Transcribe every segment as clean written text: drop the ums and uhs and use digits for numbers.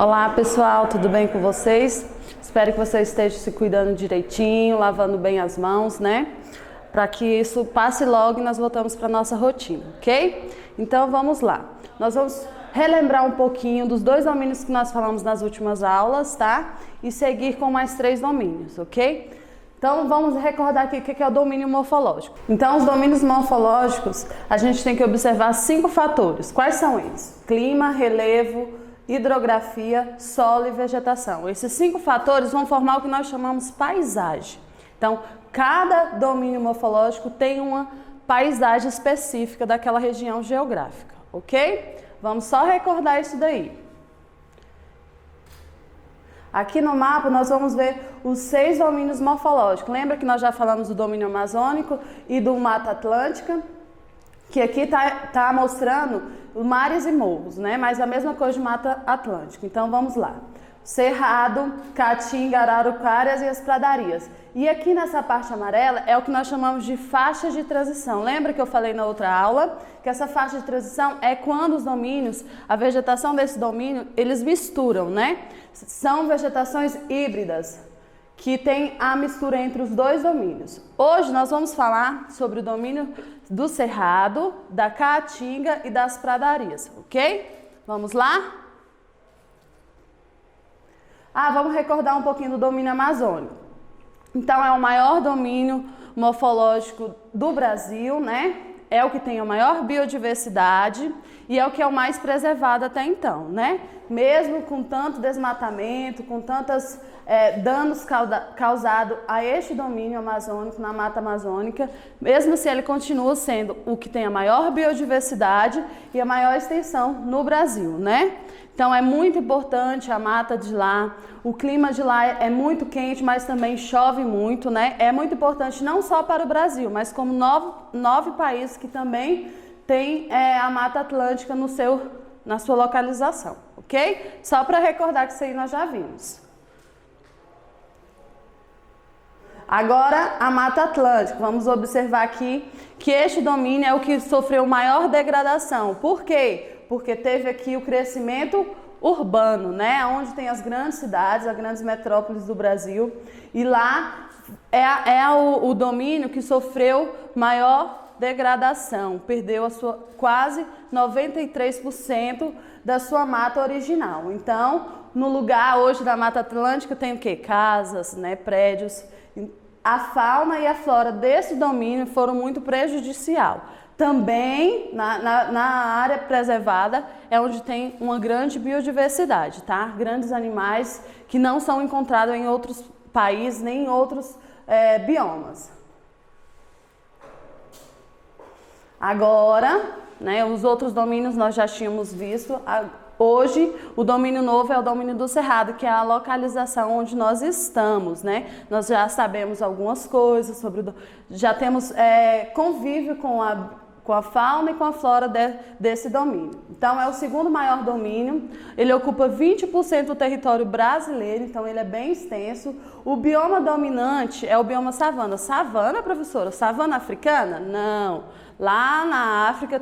Olá pessoal, tudo bem com vocês? Espero que vocês estejam se cuidando direitinho, lavando bem as mãos, né? Para que isso passe logo e nós voltamos para a nossa rotina, ok? Então vamos lá. Nós vamos relembrar um pouquinho dos 2 domínios que nós falamos nas últimas aulas, tá? E seguir com mais 3 domínios, ok? Então vamos recordar aqui o que é o domínio morfológico. Então os domínios morfológicos, a gente tem que observar 5 fatores. Quais são eles? Clima, relevo, hidrografia, solo e vegetação. Esses 5 fatores vão formar o que nós chamamos paisagem. Então, cada domínio morfológico tem uma paisagem específica daquela região geográfica, ok? Vamos só recordar isso daí. Aqui no mapa nós vamos ver os 6 domínios morfológicos. Lembra que nós já falamos do domínio amazônico e do Mata Atlântica? Que aqui tá mostrando mares e morros, né? Mas a mesma coisa de Mata Atlântica. Então vamos lá. Cerrado, Caatinga, Araucárias e as pradarias. E aqui nessa parte amarela é o que nós chamamos de faixa de transição. Lembra que eu falei na outra aula que essa faixa de transição é quando os domínios, a vegetação desse domínio, eles misturam, né? São vegetações híbridas que tem a mistura entre os 2 domínios. Hoje nós vamos falar sobre o domínio do Cerrado, da Caatinga e das pradarias, ok? Vamos lá? Vamos recordar um pouquinho do domínio amazônico. Então, é o maior domínio morfológico do Brasil, né? É o que tem a maior biodiversidade e é o que é o mais preservado até então, né? Mesmo com tanto desmatamento, com tantos danos causados a este domínio amazônico, na Mata Amazônica, mesmo se ele continua sendo o que tem a maior biodiversidade e a maior extensão no Brasil, né? Então é muito importante a mata de lá, o clima de lá é muito quente, mas também chove muito, né? É muito importante não só para o Brasil, mas como 9 países que também tem a Mata Atlântica na sua localização, ok? Só para recordar que isso aí nós já vimos. Agora, a Mata Atlântica. Vamos observar aqui que este domínio é o que sofreu maior degradação. Por quê? Porque teve aqui o crescimento urbano, né? Onde tem as grandes cidades, as grandes metrópoles do Brasil. E lá é o domínio que sofreu maior degradação. Perdeu a sua quase 93% da sua mata original. Então, no lugar hoje da Mata Atlântica tem o quê? Casas, né? Prédios. A fauna e a flora desse domínio foram muito prejudicial. Também na área preservada é onde tem uma grande biodiversidade, tá? Grandes animais que não são encontrados em outros países nem em outros biomas. Agora, né, os outros domínios nós já tínhamos visto. Hoje, o domínio novo é o domínio do Cerrado, que é a localização onde nós estamos, né? Nós já sabemos algumas coisas já temos convívio com a fauna e com a flora desse domínio. Então, é o segundo maior domínio, ele ocupa 20% do território brasileiro, então ele é bem extenso. O bioma dominante é o bioma savana. Savana, professora? Savana africana? Não. Lá na África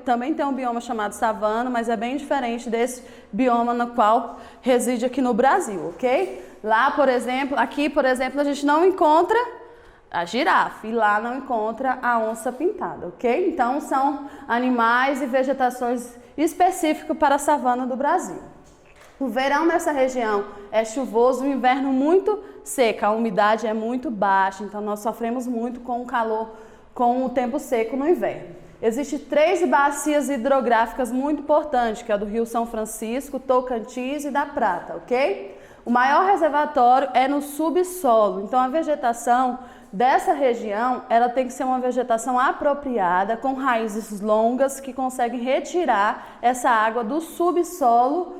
também tem um bioma chamado savana, mas é bem diferente desse bioma no qual reside aqui no Brasil, ok? Lá, por exemplo, aqui, por exemplo, a gente não encontra a girafa e lá não encontra a onça pintada, ok? Então, são animais e vegetações específicos para a savana do Brasil. O verão nessa região é chuvoso, o inverno muito seco, a umidade é muito baixa, então nós sofremos muito com o calor, com o tempo seco no inverno. Existem 3 bacias hidrográficas muito importantes, que é a do Rio São Francisco, Tocantins e da Prata, ok? O maior reservatório é no subsolo, então a vegetação dessa região, ela tem que ser uma vegetação apropriada, com raízes longas que conseguem retirar essa água do subsolo,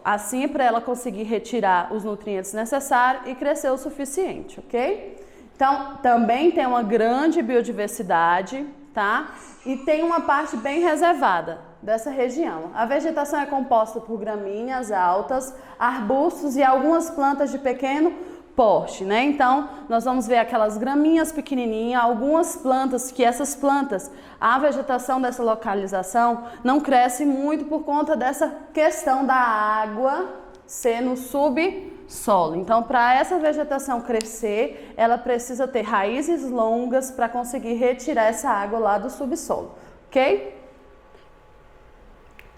assim para ela conseguir retirar os nutrientes necessários e crescer o suficiente, ok? Então, também tem uma grande biodiversidade, tá? E tem uma parte bem reservada dessa região. A vegetação é composta por gramíneas altas, arbustos e algumas plantas de pequeno porte, né? Então, nós vamos ver aquelas graminhas pequenininhas, algumas plantas, que essas plantas, a vegetação dessa localização não cresce muito por conta dessa questão da água ser no subsolo. Então, para essa vegetação crescer, ela precisa ter raízes longas para conseguir retirar essa água lá do subsolo, ok?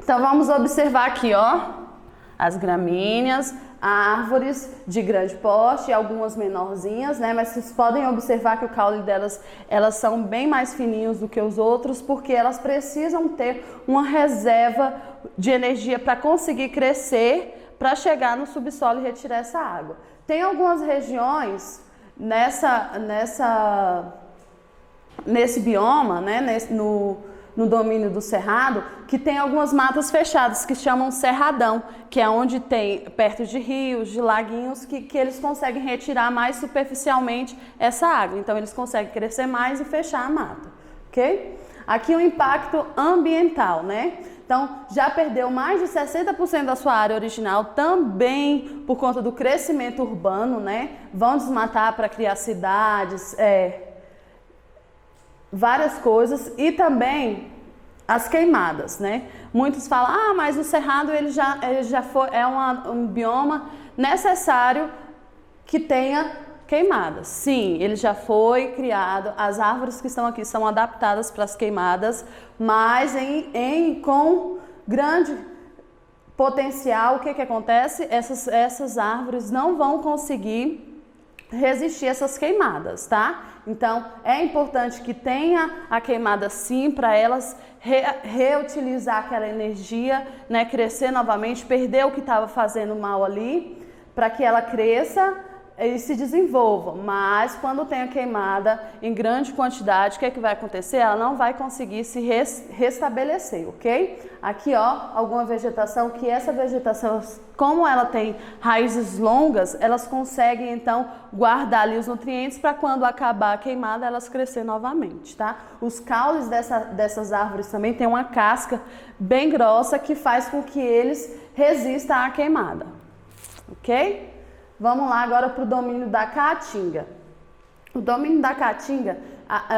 Então, vamos observar aqui, ó, as gramíneas, árvores de grande porte, algumas menorzinhas, né? Mas vocês podem observar que o caule delas, elas são bem mais fininhos do que os outros, porque elas precisam ter uma reserva de energia para conseguir crescer, para chegar no subsolo e retirar essa água. Tem algumas regiões nesse bioma, né? No domínio do cerrado, que tem algumas matas fechadas que chamam cerradão, que é onde tem perto de rios, de laguinhos, que eles conseguem retirar mais superficialmente essa água. Então eles conseguem crescer mais e fechar a mata, ok? Aqui o impacto ambiental, né? Então já perdeu mais de 60% da sua área original, também por conta do crescimento urbano, né? Vão desmatar para criar cidades, várias coisas, e também as queimadas, né? Muitos falam, mas o cerrado ele já foi, um bioma necessário que tenha queimadas. Sim, ele já foi criado, as árvores que estão aqui são adaptadas para as queimadas, mas com grande potencial, o que acontece? Essas árvores não vão conseguir resistir a essas queimadas, tá? Então, é importante que tenha a queimada sim, para elas reutilizar aquela energia, né? Crescer novamente, perder o que estava fazendo mal ali, para que ela cresça e se desenvolva. Mas quando tem a queimada em grande quantidade, o que vai acontecer? Ela não vai conseguir se restabelecer, ok? Aqui, ó, alguma vegetação, que essa vegetação, como ela tem raízes longas, elas conseguem então guardar ali os nutrientes para quando acabar a queimada elas crescer novamente, tá? Os caules dessas árvores também têm uma casca bem grossa que faz com que eles resistam à queimada, ok? Vamos lá agora para o domínio da caatinga. O domínio da caatinga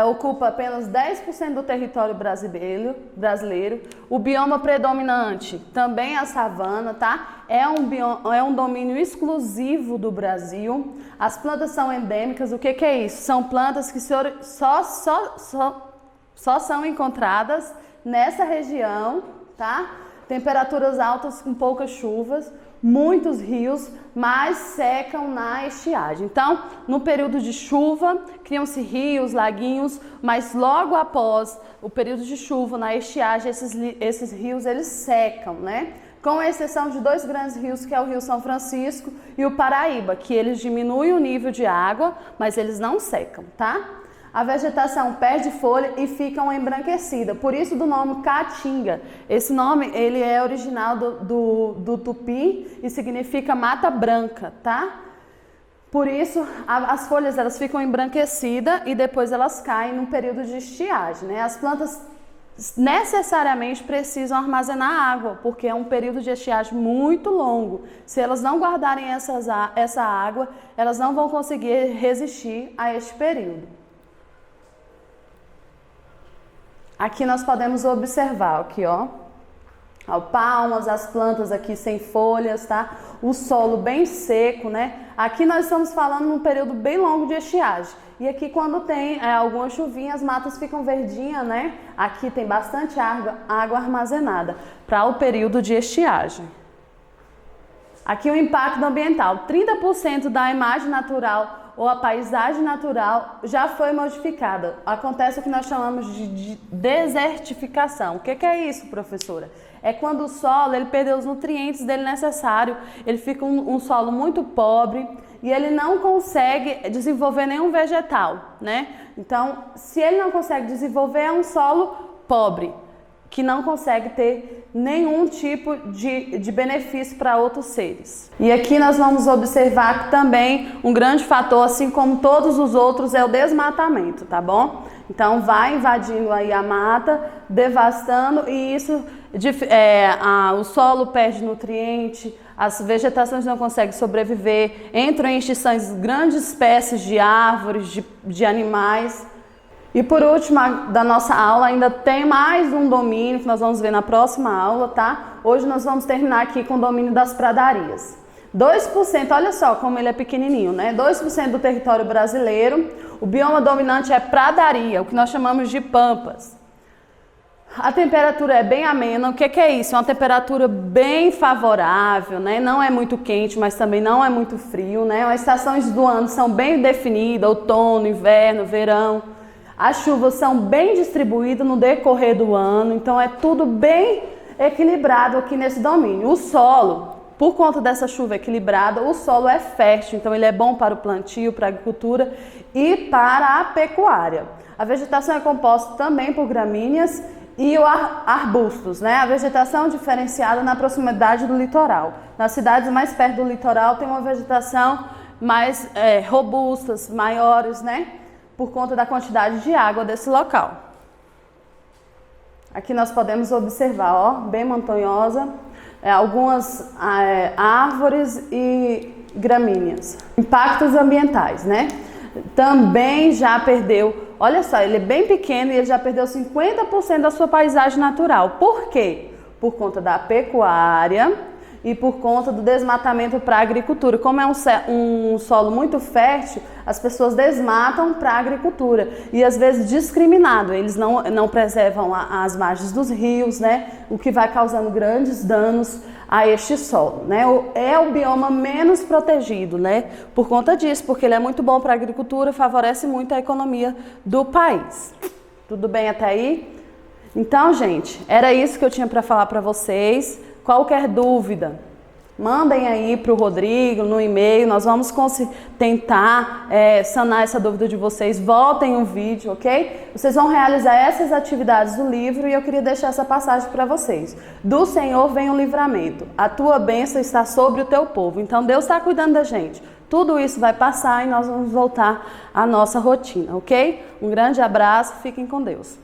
ocupa apenas 10% do território brasileiro. O bioma predominante também é a savana, tá? É um domínio exclusivo do Brasil. As plantas são endêmicas. O que é isso? São plantas que só são encontradas nessa região, tá? Temperaturas altas com poucas chuvas. Muitos rios, mas secam na estiagem. Então, no período de chuva, criam-se rios, laguinhos, mas logo após o período de chuva, na estiagem, esses rios eles secam, né? Com exceção de dois grandes rios, que é o Rio São Francisco e o Paraíba, que eles diminuem o nível de água, mas eles não secam, tá? A vegetação perde folha e fica embranquecida, por isso do nome caatinga. Esse nome ele é original do tupi e significa mata branca, tá? Por isso as folhas elas ficam embranquecidas e depois elas caem no período de estiagem, né? As plantas necessariamente precisam armazenar água, porque é um período de estiagem muito longo. Se elas não guardarem essa água, elas não vão conseguir resistir a este período. Aqui nós podemos observar, aqui ó, palmas, as plantas aqui sem folhas, tá? O solo bem seco, né? Aqui nós estamos falando num período bem longo de estiagem. E aqui quando tem alguma chuvinha, as matas ficam verdinhas, né? Aqui tem bastante água armazenada para o período de estiagem. Aqui o impacto ambiental, 30% da imagem natural ou a paisagem natural já foi modificada. Acontece o que nós chamamos de desertificação. O que é isso, professora? É quando o solo ele perdeu os nutrientes dele necessários, ele fica um solo muito pobre e ele não consegue desenvolver nenhum vegetal, né? Então, se ele não consegue desenvolver, é um solo pobre. que não consegue ter nenhum tipo de benefício para outros seres. E aqui nós vamos observar que também um grande fator, assim como todos os outros, é o desmatamento, tá bom? Então vai invadindo aí a mata, devastando, e isso o solo perde nutriente, as vegetações não conseguem sobreviver, entram em extinções grandes espécies de árvores, de animais. E por último, da nossa aula, ainda tem mais um domínio que nós vamos ver na próxima aula, tá? Hoje nós vamos terminar aqui com o domínio das pradarias. 2%, olha só como ele é pequenininho, né? 2% do território brasileiro, o bioma dominante é pradaria, o que nós chamamos de pampas. A temperatura é bem amena. O que é isso? É uma temperatura bem favorável, né? Não é muito quente, mas também não é muito frio, né? As estações do ano são bem definidas, outono, inverno, verão. As chuvas são bem distribuídas no decorrer do ano, então é tudo bem equilibrado aqui nesse domínio. O solo, por conta dessa chuva equilibrada, o solo é fértil, então ele é bom para o plantio, para a agricultura e para a pecuária. A vegetação é composta também por gramíneas e arbustos, né? A vegetação diferenciada na proximidade do litoral. Nas cidades mais perto do litoral tem uma vegetação mais robustas, maiores, né? Por conta da quantidade de água desse local. Aqui nós podemos observar, ó, bem montanhosa, algumas árvores e gramíneas. Impactos ambientais, né? Também já perdeu, olha só, ele é bem pequeno e ele já perdeu 50% da sua paisagem natural. Por quê? Por conta da pecuária e por conta do desmatamento para a agricultura. Como é um solo muito fértil, as pessoas desmatam para a agricultura e às vezes discriminado, eles não preservam as margens dos rios, né? O que vai causando grandes danos a este solo, né? É o bioma menos protegido, né? Por conta disso, porque ele é muito bom para a agricultura, favorece muito a economia do país. Tudo bem até aí? Então, gente, era isso que eu tinha para falar para vocês. Qualquer dúvida, mandem aí para o Rodrigo no e-mail, nós vamos tentar sanar essa dúvida de vocês. Voltem o vídeo, ok? Vocês vão realizar essas atividades do livro e eu queria deixar essa passagem para vocês. Do Senhor vem o livramento, a tua bênção está sobre o teu povo. Então Deus está cuidando da gente. Tudo isso vai passar e nós vamos voltar à nossa rotina, ok? Um grande abraço, fiquem com Deus.